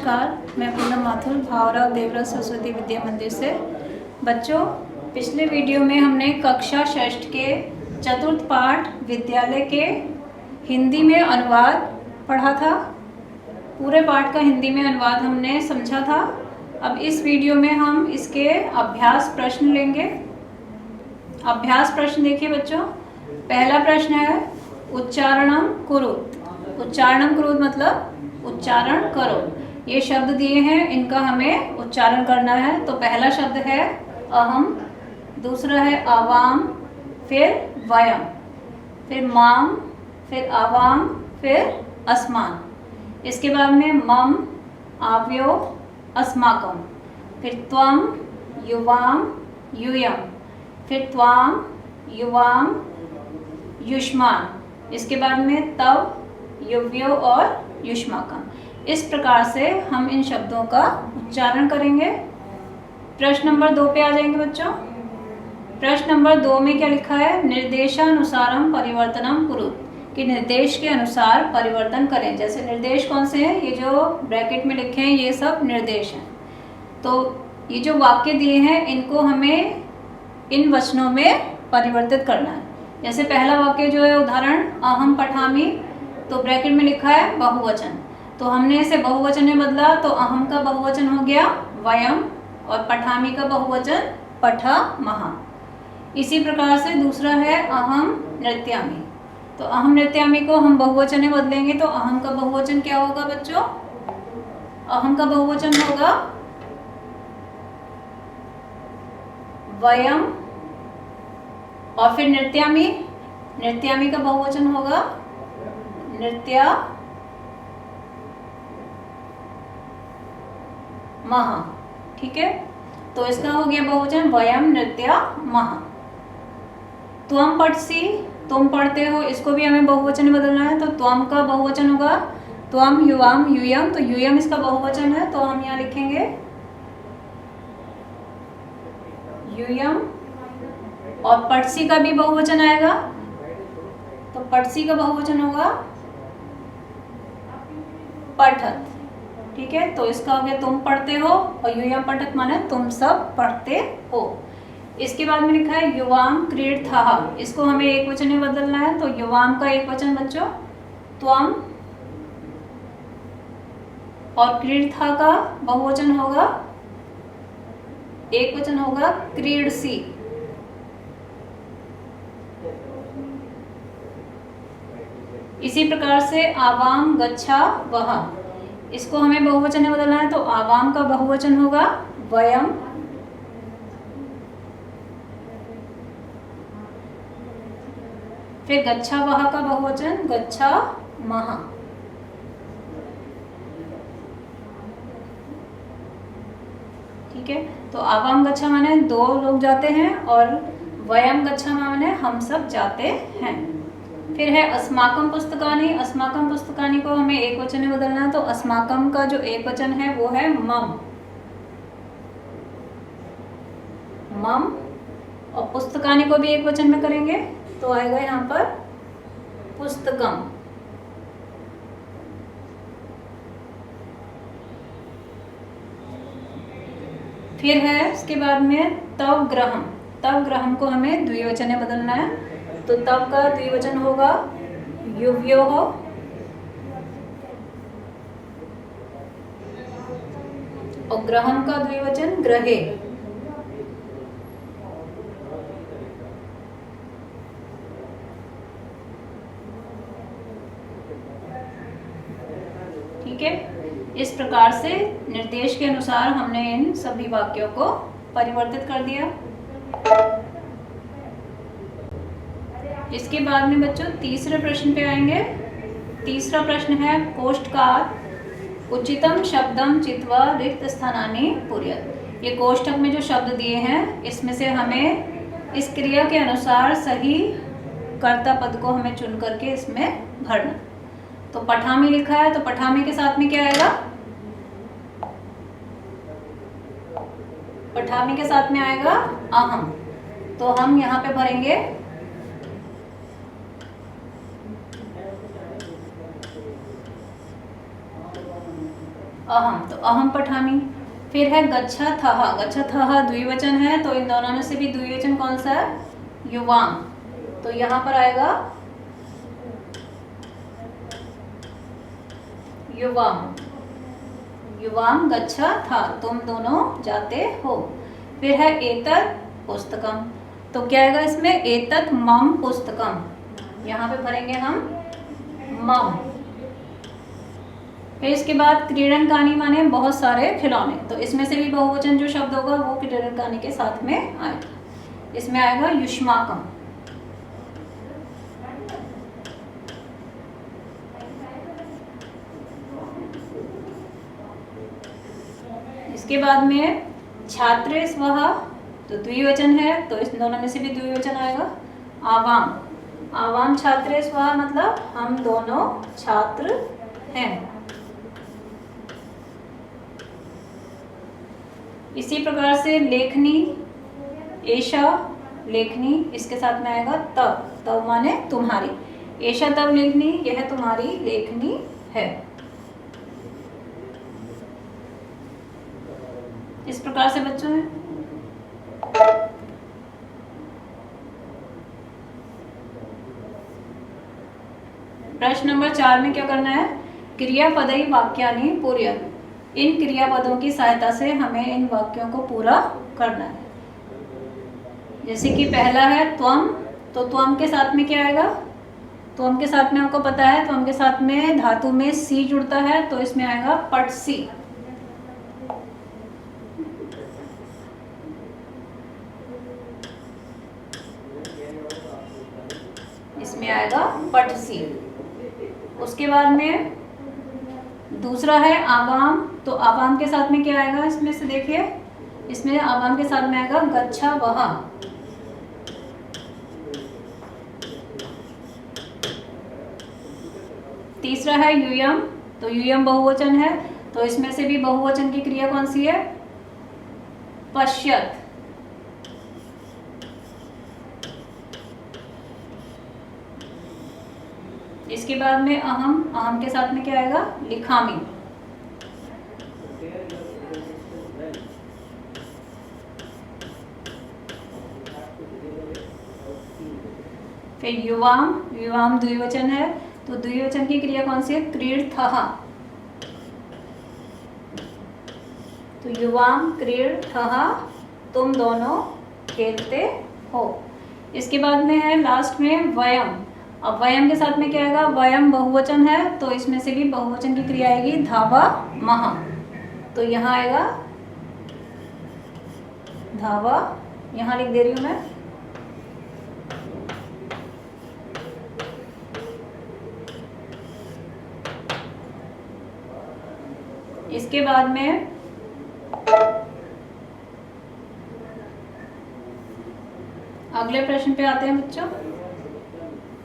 नमस्कार, मैं पूनम माथुर भावराव देवव्रत सरस्वती विद्या मंदिर से। बच्चों, पिछले वीडियो में हमने कक्षा 6 के चतुर्थ पाठ विद्यालय के हिंदी में अनुवाद पढ़ा था। पूरे पाठ का हिंदी में अनुवाद हमने समझा था। अब इस वीडियो में हम इसके अभ्यास प्रश्न लेंगे। अभ्यास प्रश्न देखिए बच्चों। पहला प्रश्न है उच्चारणम कुरुत। उच्चारणम कुरुत मतलब उच्चारण करो। ये शब्द दिए हैं, इनका हमें उच्चारण करना है। तो पहला शब्द है अहम, दूसरा है आवाम, फिर वयम, फिर माम, फिर आवाम, फिर अस्मान। इसके बाद में मम, आव्यो, अस्माकम, फिर त्वम, युवाम, यूयम, फिर त्वाम, युवाम, युष्मान। इसके बाद में तव, युव्यो और युष्माकम। इस प्रकार से हम इन शब्दों का उच्चारण करेंगे। प्रश्न नंबर 2 पे आ जाएंगे बच्चों। प्रश्न नंबर 2 में क्या लिखा है? निर्देशानुसारम परिवर्तनम कुरुत, कि निर्देश के अनुसार परिवर्तन करें। जैसे निर्देश कौन से हैं? ये जो ब्रैकेट में लिखे हैं ये सब निर्देश हैं। तो ये जो वाक्य दिए हैं इनको हमें इन वचनों में परिवर्तित करना है। जैसे पहला वाक्य जो है उदाहरण अहम पठामि, तो ब्रैकेट में लिखा है बहुवचन, तो हमने इसे बहुवचन में बदला। तो अहम का बहुवचन हो गया वयम और पठामि का बहुवचन पठामः। इसी प्रकार से दूसरा है अहम नृत्यामि, तो अहम नृत्यामि को हम बहुवचन में बदलेंगे। तो अहम का बहुवचन क्या होगा बच्चों? अहम का बहुवचन होगा वयम, और फिर नृत्यामि, नृत्यामि का बहुवचन होगा नृत्या महा। ठीक है, तो इसका हो गया बहुवचन वयम नृत्या महा। त्वम पठसी, तुम पढ़ते हो, इसको भी हमें बहुवचन में बदलना है। तो त्वम का बहुवचन होगा त्वम, युवाम, यूयम, तो यूयम इसका बहुवचन है, तो हम यहाँ लिखेंगे यूयम। और पठसी का भी बहुवचन आएगा, तो पठसी का बहुवचन होगा पठत। ठीक है, तो इसका हो गया तुम पढ़ते हो, और यूयम पठत माने तुम सब पढ़ते हो। इसके बाद में लिखा है युवाम क्रीडथः, इसको हमें एक वचन में बदलना है। तो युवाम का एक वचन बच्चों त्वम, और क्रीडथः का बहुवचन होगा, एक वचन होगा क्रीडसी। इसी प्रकार से आवाम गच्छा वह, इसको हमें बहुवचन में बदलना है। तो आवाम का बहुवचन होगा वयम, फिर गच्छा वह का बहुवचन गच्छा महा। ठीक है, तो आवाम गच्छा माने 2 लोग जाते हैं, और वयम गच्छा माने हम सब जाते हैं। फिर है अस्माकम पुस्तकानि, अस्माकम पुस्तकानि को हमें एक वचन में बदलना है। तो अस्माकम का जो एक वचन है वो है मम, मम, और पुस्तकानि को भी एक वचन में करेंगे तो आएगा यहाँ पर पुस्तकम। फिर है इसके बाद में तव ग्रहम, तव ग्रहम को हमें द्विवचन में बदलना है। तो तव का द्विवचन होगा युव्यो, और ग्रहम का द्विवचन ग्रहे। ठीक है, इस प्रकार से निर्देश के अनुसार हमने इन सभी वाक्यों को परिवर्तित कर दिया। इसके बाद में बच्चों तीसरे प्रश्न पे आएंगे। तीसरा प्रश्न है कोष्ठकार उचितम शब्दम चित्वा रिक्त स्थानानि पूरयत। ये कोष्ठक में जो शब्द दिए हैं इसमें से हमें इस क्रिया के अनुसार सही कर्ता पद को हमें चुन करके इसमें भरना। तो पठामी लिखा है, तो पठामी के साथ में क्या आएगा? पठामी के साथ में आएगा अहम, तो हम यहाँ पे भरेंगे अहम, तो अहम पठामि। फिर है गच्छथः, गच्छथः द्विवचन है, तो इन दोनों में से भी द्विवचन कौन सा है? युवाम, तो यहाँ पर आएगा युवाम, युवाम गच्छथः, तुम दोनों जाते हो। फिर है एतत् पुस्तकम, तो क्या आएगा इसमें? एतत् मम पुस्तकम, यहाँ पे भरेंगे हम मम। फिर इसके बाद क्रीडनकानि माने बहुत सारे खिलौने, तो इसमें से भी बहुवचन जो शब्द होगा वो क्रीडनकानि के साथ में आएगा। इसमें आएगा युष्माकम। इसके बाद में छात्रे स्वः, तो द्विवचन है, तो इस दोनों में से भी द्विवचन आएगा। आवाम, आवाम छात्रे स्वः मतलब हम दोनों छात्र हैं। इसी प्रकार से लेखनी, एषा लेखनी, इसके साथ में आएगा तव, तव माने तुम्हारी। एषा तव लेखनी, यह तुम्हारी लेखनी है। इस प्रकार से बच्चों है। प्रश्न नंबर 4 में क्या करना है? क्रियापदई वाक्यानि पूरयतु, इन क्रियापदों की सहायता से हमें इन वाक्यों को पूरा करना है। जैसे कि पहला है त्वम, तो त्वम के साथ में क्या आएगा? त्वम के साथ में आपको पता है, त्वम के साथ में धातु में सी जुड़ता है, तो इसमें आएगा पठसी। इसमें आएगा पठसी। उसके बाद में दूसरा है आवाम, तो आवाम के साथ में क्या आएगा? इसमें से देखिए, इसमें आवाम के साथ में आएगा गच्छा वहा। तीसरा है यूयम, तो यूयम बहुवचन है, तो इसमें से भी बहुवचन की क्रिया कौन सी है? पश्यत। इसके बाद में अहम, अहम के साथ में क्या आएगा? लिखामी। फिर युवाम, युवाम द्विवचन है, तो द्विवचन की क्रिया कौन सी है? क्रीडथः, तो युवाम क्रीडथः, तुम दोनों खेलते हो। इसके बाद में है लास्ट में वयम। अब वयम के साथ में क्या आएगा? वयम बहुवचन है, तो इसमें से भी बहुवचन की क्रिया आएगी धावा महा, तो यहाँ आएगा धावा, यहाँ लिख दे रही हूँ मैं। इसके बाद में अगले प्रश्न पे आते हैं बच्चों।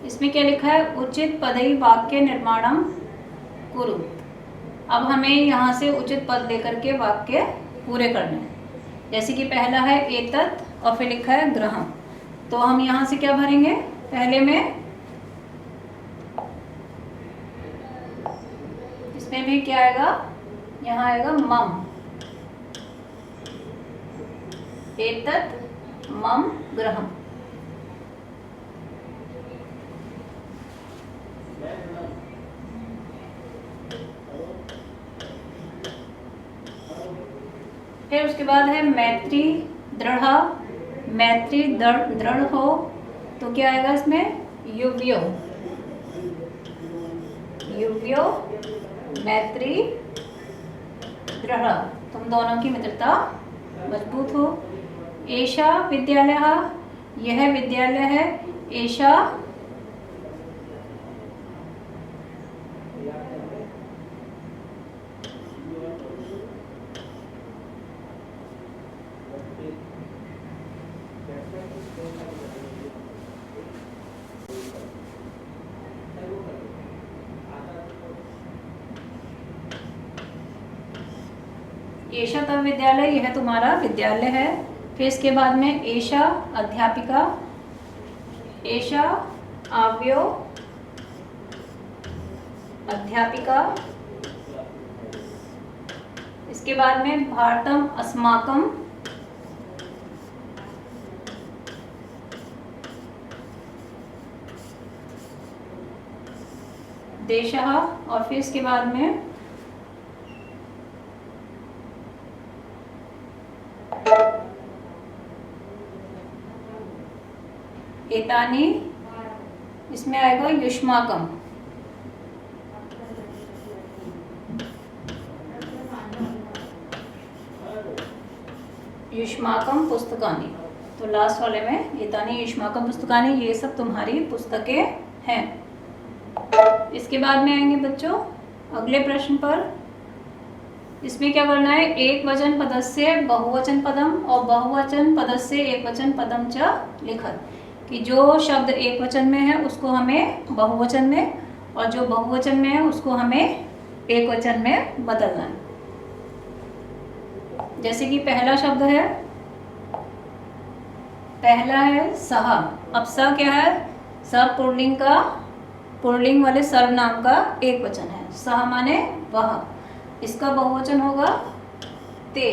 इसमें क्या लिखा है? उचित पदई वाक्य निर्माणम कुरु। अब हमें यहाँ से उचित पद लेकर के वाक्य पूरे करने हैं। जैसे कि पहला है एतत् और फिर लिखा है ग्रहम, तो हम यहाँ से क्या भरेंगे? पहले में इसमें भी क्या आएगा? यहाँ आएगा मम, एतत् मम ग्रहम। फिर उसके बाद है मैत्री दृढ़, मैत्री दृढ़ हो, तो क्या आएगा इसमें? युव्यो, युव्यो मैत्री दृढ़, तुम दोनों की मित्रता मजबूत हो। एषा विद्यालयः, यह विद्यालय है। एषा एषा तव विद्यालय, यह तुम्हारा विद्यालय है। फिर इसके बाद में एषा अध्यापिका, एषा आव्यो अध्यापिका, इसके बाद में भारतम अस्माकम, देशः, और फिर इसके बाद में एतानी, इसमें आएगा युष्माकम। युष्माकम पुस्तकानि, तो लास्ट वाले में एतानी युष्माकम पुस्तकानि, ये सब तुम्हारी पुस्तकें हैं। इसके बाद में आएंगे बच्चों अगले प्रश्न पर। इसमें क्या करना है, एक वचन पदस्य बहुवचन पदम और बहुवचन पदस्य एक वचन पदम च लिखत, कि जो शब्द एक वचन में है उसको हमें बहुवचन में, और जो बहुवचन में है उसको हमें एक वचन में बदलना है। जैसे कि पहला शब्द है, पहला है सह। अब स क्या है, स पुल्लिंग का, पुल्लिंग वाले सर्वनाम का एक वचन है। सह माने वह, इसका बहुवचन होगा ते।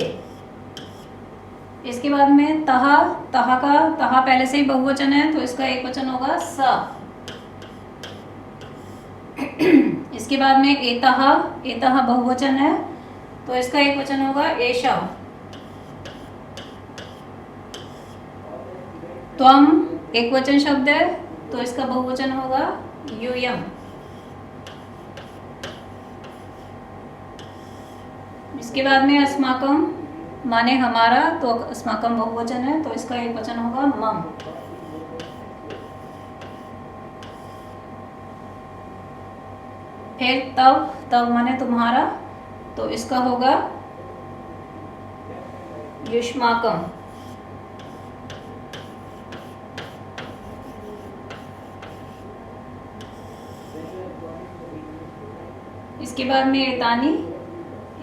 इसके बाद में तह, तह का, तह पहले से ही बहुवचन है तो इसका एक वचन होगा स। इसके बाद में एतः, एतः बहुवचन है तो इसका एक वचन होगा एषा। त्वम एक वचन शब्द है तो इसका बहुवचन होगा यूयम। इसके बाद में अस्माकम माने हमारा, तो अस्माकम बहुवचन है तो इसका एक वचन होगा मम। फिर तव, तव माने तुम्हारा, तो इसका होगा युष्माकम। इसके बाद में एतानी,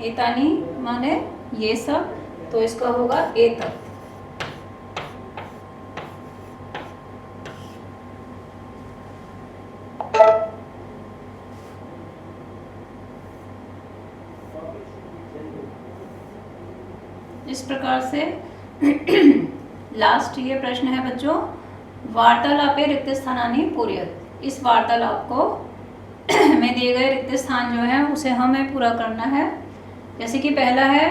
एतानी माने ये सब, तो इसका होगा एतत्। इस प्रकार से लास्ट ये प्रश्न है बच्चों, वार्तालापे रिक्त स्थानानि पूरयत। इस वार्तालाप को में दिए गए रिक्त स्थान जो है उसे हमें पूरा करना है। जैसे कि पहला है,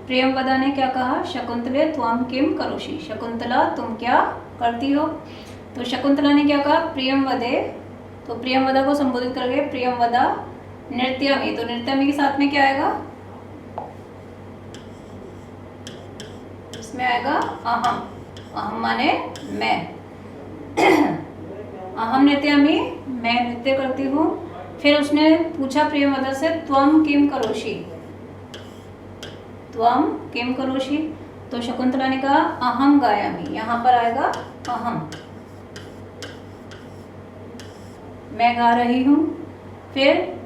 प्रियंवदा ने क्या कहा, शकुंतले त्वम किम करोषि, शकुंतला तुम क्या करती हो। तो शकुंतला ने क्या कहा, प्रियंवदे, तो प्रियंवदा को संबोधित करके प्रियंवदा नृत्यामि, तो नृत्यामि के साथ में क्या आएगा, इसमें आएगा अहम, अहम माने मैं। अहम नृत्यामि, मैं नृत्य करती हूँ। फिर उसने पूछा प्रियंवदा से, त्वम किम करोषि, त्वम किम करोषि, तो शकुंतला ने कहा अहम गायामि, यहाँ पर आएगा अहम, मैं गा रही हूँ। फिर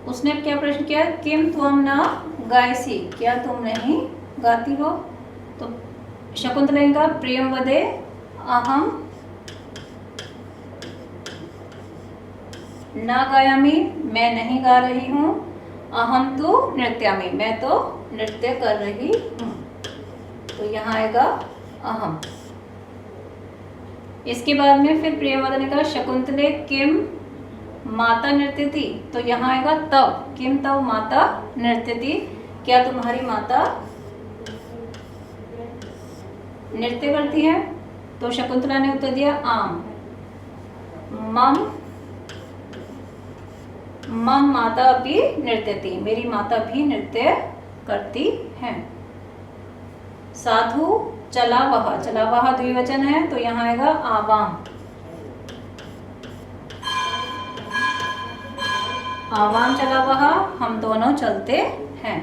उसने क्या प्रश्न किया, किम त्वम न गायसी, क्या तुम नहीं गाती हो। तो शकुंतला ने कहा प्रियंवदे अहम न गायामि, मैं नहीं गा रही हूँ। अहम तो नृत्यामि, मैं तो नृत्य कर रही हूँ, तो यहाँ आएगा अहम। इसके बाद में फिर प्रियंवदा ने कहा शकुंतले किम माता नृत्यति, तो यहाँ आएगा तव, किम तव माता नृत्यति, क्या तुम्हारी माता नृत्य करती है। तो शकुंतला ने उत्तर दिया आम, मम, मम माता भी नृत्यति, मेरी माता भी नृत्य करती है। साधु चलावह, चलावह द्विवचन है तो यहाँ आएगा आवाम, आवाम चलावह, हम दोनों चलते हैं।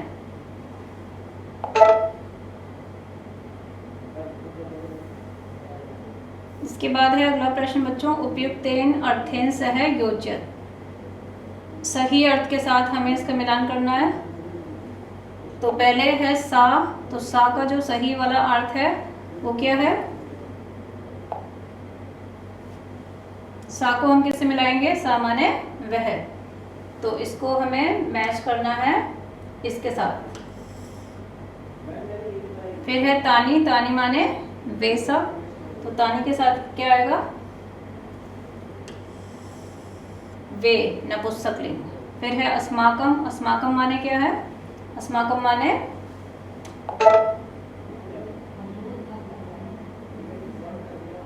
इसके बाद है अगला प्रश्न बच्चों, उपयुक्तेन अर्थेन सह योज्यत, सही अर्थ के साथ हमें इसका मिलान करना है। तो पहले है सा, तो सा का जो सही वाला अर्थ है वो क्या है, सा को हम किससे मिलाएंगे, सा माने वह, तो इसको हमें मैच करना है इसके साथ। फिर है तानी, तानी माने वे सब, तो तानी के साथ क्या आएगा? वे, नपुंसकलिंग। फिर है अस्माकम, अस्माकम माने क्या है? अस्माकम माने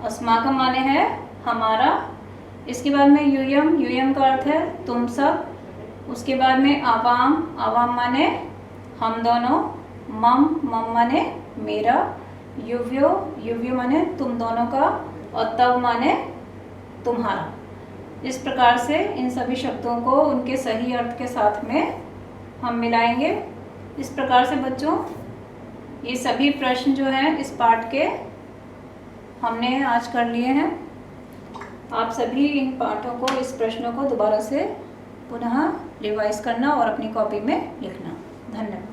अस्माकम माने है हमारा। इसके बाद में यूयम, यूयम का अर्थ है तुम सब। उसके बाद में आवाम, आवाम माने हम दोनों। मम, मम माने मेरा। युव्यो, युव्यो माने तुम दोनों का। और तब माने तुम्हारा। इस प्रकार से इन सभी शब्दों को उनके सही अर्थ के साथ में हम मिलाएंगे। इस प्रकार से बच्चों ये सभी प्रश्न जो हैं इस पाठ के हमने आज कर लिए हैं। आप सभी इन पाठों को, इस प्रश्नों को दोबारा से पुनः रिवाइज करना और अपनी कॉपी में लिखना। धन्यवाद।